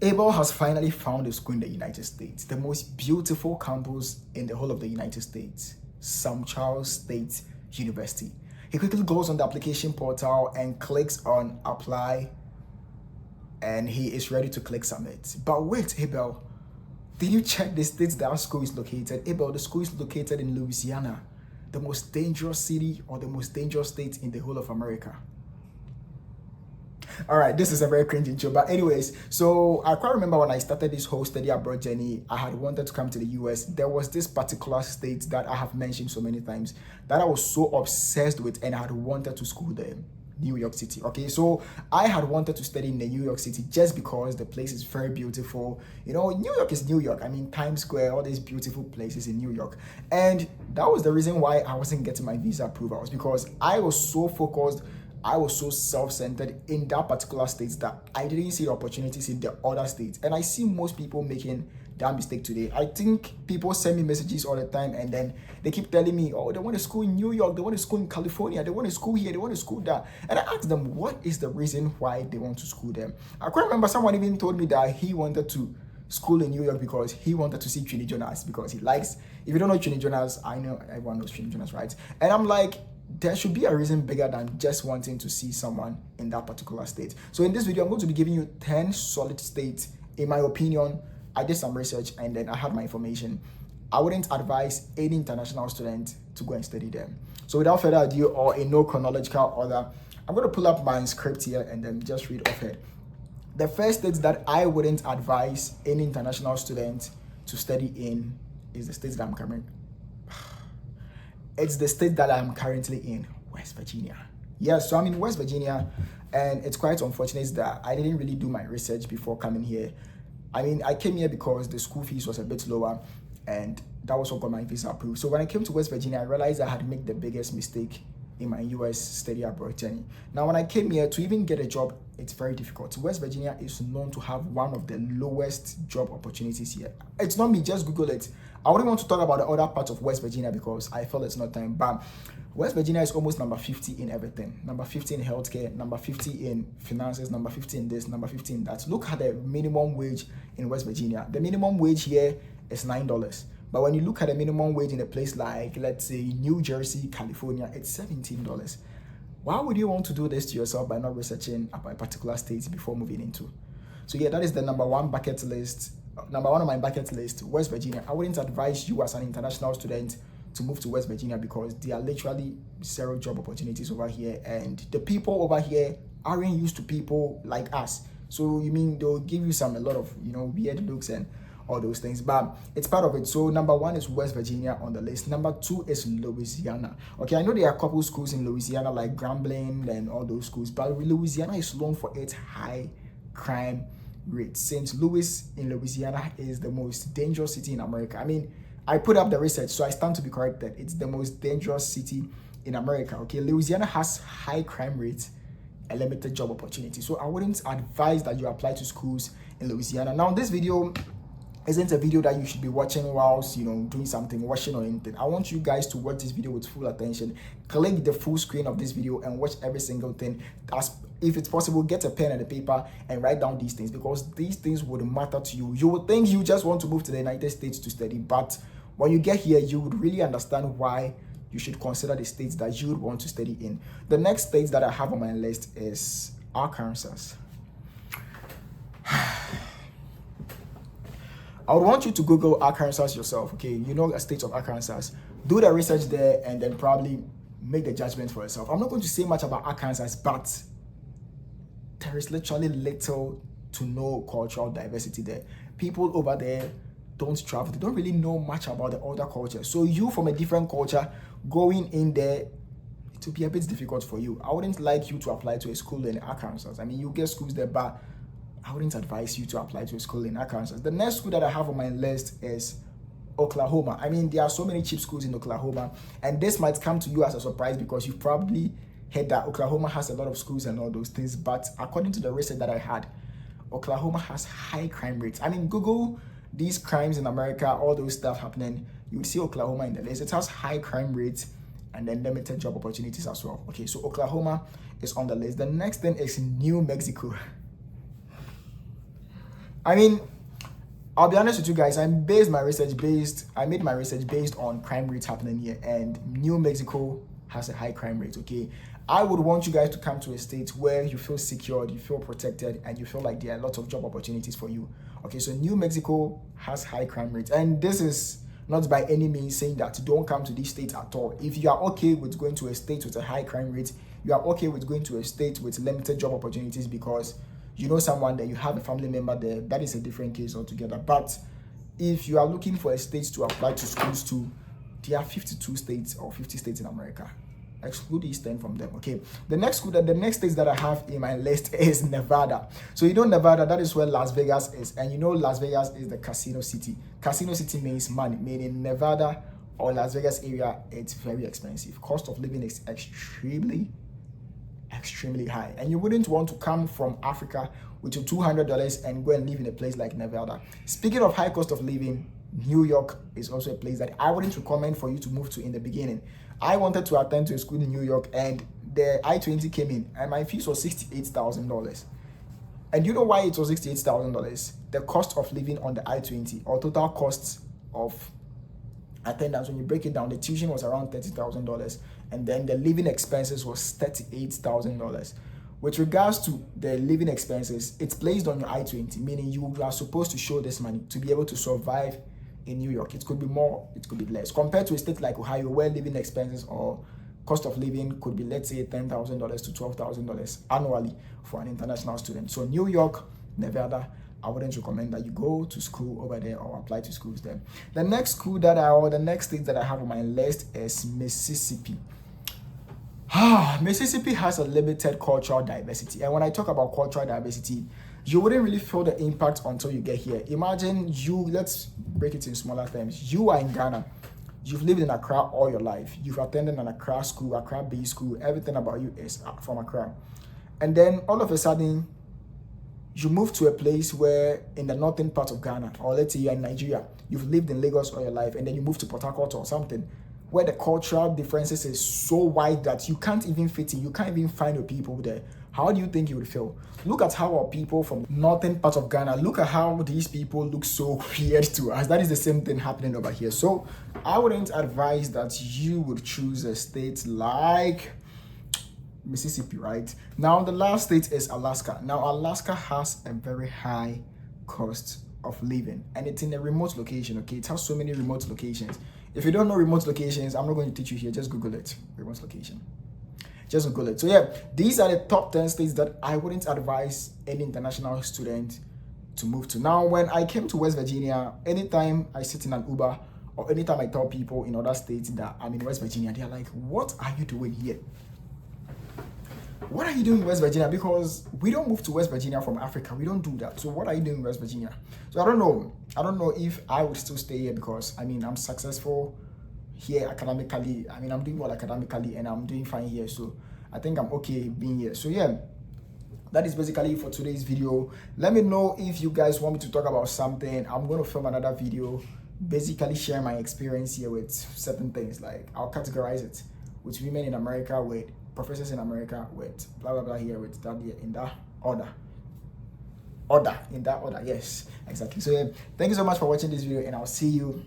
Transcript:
Abel has finally found a school in the United States, the most beautiful campus in the whole of the United States, Sam Charles State University. He quickly goes on the application portal and clicks on apply, and he is ready to click submit. But wait, Abel, did you check the states that school is located? Abel, the school is located in Louisiana, the most dangerous city or the most dangerous state in the whole of America. All right, this is a very cringy intro, but anyways, so I quite remember when I started this whole study abroad journey, I had wanted to come to the US. There was this particular state that I have mentioned so many times that I was so obsessed with, and I had wanted to school there. New York City. Okay, so I had wanted to study in the New York City just because the place is very beautiful. You know, New York is New York. I mean, Times Square, all these beautiful places in New York. And that was the reason why I wasn't getting my visa approvals, because I was so focused, I was so self-centered in that particular state that I didn't see the opportunities in the other states. And I see most people making that mistake today. I think people send me messages all the time, and then they keep telling me, oh, they want to school in New York, they want to school in California, they want to school here, they want to school there. And I asked them, what is the reason why they want to school them? I can remember someone even told me that he wanted to school in New York because he wanted to see Trini Jonas, because he likes, if you don't know Trini Jonas, I know everyone knows Trini Jonas, right? And I'm like, there should be a reason bigger than just wanting to see someone in that particular state. So in this video, I'm going to be giving you 10 solid states. In my opinion, I did some research and then I had my information. I wouldn't advise any international student to go and study them. So without further ado, or in no chronological order, I'm going to pull up my script here and then just read off it. The first states that I wouldn't advise any international student to study in is the states that I'm covering. It's the state that I'm currently in, West Virginia. Yes, so I'm in West Virginia, and it's quite unfortunate that I didn't really do my research before coming here. I mean, I came here because the school fees was a bit lower, and that was what got my visa approved. So when I came to West Virginia, I realized I had made the biggest mistake in my US study abroad journey. Now, when I came here, to even get a job, it's very difficult. West Virginia is known to have one of the lowest job opportunities here. It's not me, just Google it. I wouldn't want to talk about the other parts of West Virginia because I feel it's not time, but West Virginia is almost number 50 in everything. Number 50 in healthcare, number 50 in finances, number 50 in this, number 50 in that. Look at the minimum wage in West Virginia. The minimum wage here is $9. But when you look at the minimum wage in a place like, let's say, New Jersey, California, it's $17. Why would you want to do this to yourself by not researching about a particular state before moving into? So yeah, that is the number one bucket list. Number one on my bucket list, West Virginia. I wouldn't advise you as an international student to move to West Virginia because there are literally zero job opportunities over here, and the people over here aren't used to people like us. So you mean they'll give you a lot of weird looks and all those things, but it's part of it. So number one is West Virginia on the list. Number two is Louisiana. Okay, I know there are a couple schools in Louisiana like Grambling and all those schools, but Louisiana is known for its high crime rate. St. Louis in Louisiana is the most dangerous city in America. I mean, I put up the research, so I stand to be corrected. It's the most dangerous city in America. Okay, Louisiana has high crime rates and limited job opportunity. So I wouldn't advise that you apply to schools in Louisiana. Now, this video isn't a video that you should be watching whilst doing something, washing or anything. I want you guys to watch this video with full attention. Click the full screen of this video and watch every single thing. If it's possible, get a pen and a paper and write down these things, because these things would matter to you. You would think you just want to move to the United States to study, but when you get here, you would really understand why you should consider the states that you would want to study in. The next states that I have on my list is Arkansas. I would want you to Google Arkansas yourself, okay? You know the state of Arkansas. Do the research there and then probably make the judgment for yourself. I'm not going to say much about Arkansas, but there is literally little to no cultural diversity there. People over there don't travel. They don't really know much about the other culture. So you from a different culture going in there, it will be a bit difficult for you. I wouldn't like you to apply to a school in Arkansas. I mean, you get schools there, but I wouldn't advise you to apply to a school in Arkansas. The next school that I have on my list is Oklahoma. I mean, there are so many cheap schools in Oklahoma, and this might come to you as a surprise because you've probably heard that Oklahoma has a lot of schools and all those things, but according to the research that I had, Oklahoma has high crime rates. I mean, Google these crimes in America, all those stuff happening, you would see Oklahoma in the list. It has high crime rates and then limited job opportunities as well. Okay, so Oklahoma is on the list. The next thing is New Mexico. I mean, I'll be honest with you guys. I made my research based on crime rates happening here, and New Mexico has a high crime rate. Okay, I would want you guys to come to a state where you feel secured, you feel protected, and you feel like there are lots of job opportunities for you. Okay, so New Mexico has high crime rates, and this is not by any means saying that don't come to this state at all. If you are okay with going to a state with a high crime rate, you are okay with going to a state with limited job opportunities because you know someone there, you have a family member there, that is a different case altogether. But if you are looking for a state to apply to schools to, there are 52 states or 50 states in America. Exclude Eastern from them. Okay. The next states that I have in my list is Nevada. So you know Nevada, that is where Las Vegas is, and you know Las Vegas is the casino city. Casino city means money, meaning Nevada or Las Vegas area, it's very expensive. Cost of living is extremely high, and you wouldn't want to come from Africa with your $200 and go and live in a place like Nevada. Speaking of high cost of living, New York is also a place that I wouldn't recommend for you to move to in the beginning. I wanted to attend to a school in New York, and the I-20 came in, and my fees was $68,000. And you know why it was $68,000? The cost of living on the I-20, or total costs of attendance, when you break it down, the tuition was around $30,000, and then the living expenses was $38,000. With regards to the living expenses, it's placed on your I-20, meaning you are supposed to show this money to be able to survive in New York. It could be more, it could be less. Compared to a state like Ohio, where living expenses or cost of living could be, let's say, $10,000 to $12,000 annually for an international student. So New York, Nevada, I wouldn't recommend that you go to school over there or apply to schools there. The next state that I have on my list is Mississippi. Mississippi has a limited cultural diversity. And when I talk about cultural diversity, you wouldn't really feel the impact until you get here. Imagine let's break it in smaller terms. You are in Ghana. You've lived in Accra all your life. You've attended an Accra school, Accra-based school. Everything about you is from Accra. And then all of a sudden, you move to a place where in the northern part of Ghana, or let's say you're in Nigeria, you've lived in Lagos all your life, and then you move to Port Harcourt or something, where the cultural differences is so wide that you can't even fit in, you can't even find your people there. How do you think you would feel? Look at how our people from northern part of Ghana, look at how these people look so weird to us. That is the same thing happening over here. So I wouldn't advise that you would choose a state like Mississippi, right? Now the last state is Alaska. Now Alaska has a very high cost of living, and it's in a remote location. Okay, it has so many remote locations. If you don't know remote locations, I'm not going to teach you here, just Google it. Remote location, just Google it. So yeah, these are the top 10 states that I wouldn't advise any international student to move to. Now when I came to West Virginia, anytime I sit in an Uber or anytime I tell people in other states that I'm in West Virginia, they're like, what are you doing here? What are you doing in West Virginia? Because we don't move to West Virginia from Africa. We don't do that. So what are you doing in West Virginia? So I don't know. I don't know if I would still stay here because, I mean, I'm successful here academically. I mean, I'm doing well academically and I'm doing fine here. So I think I'm okay being here. So yeah, that is basically for today's video. Let me know if you guys want me to talk about something. I'm going to film another video, basically share my experience here with certain things. Like I'll categorize it with women in America, with professors in America, with blah blah blah here, with that here, in that order, yes, exactly. So yeah, thank you so much for watching this video, and I'll see you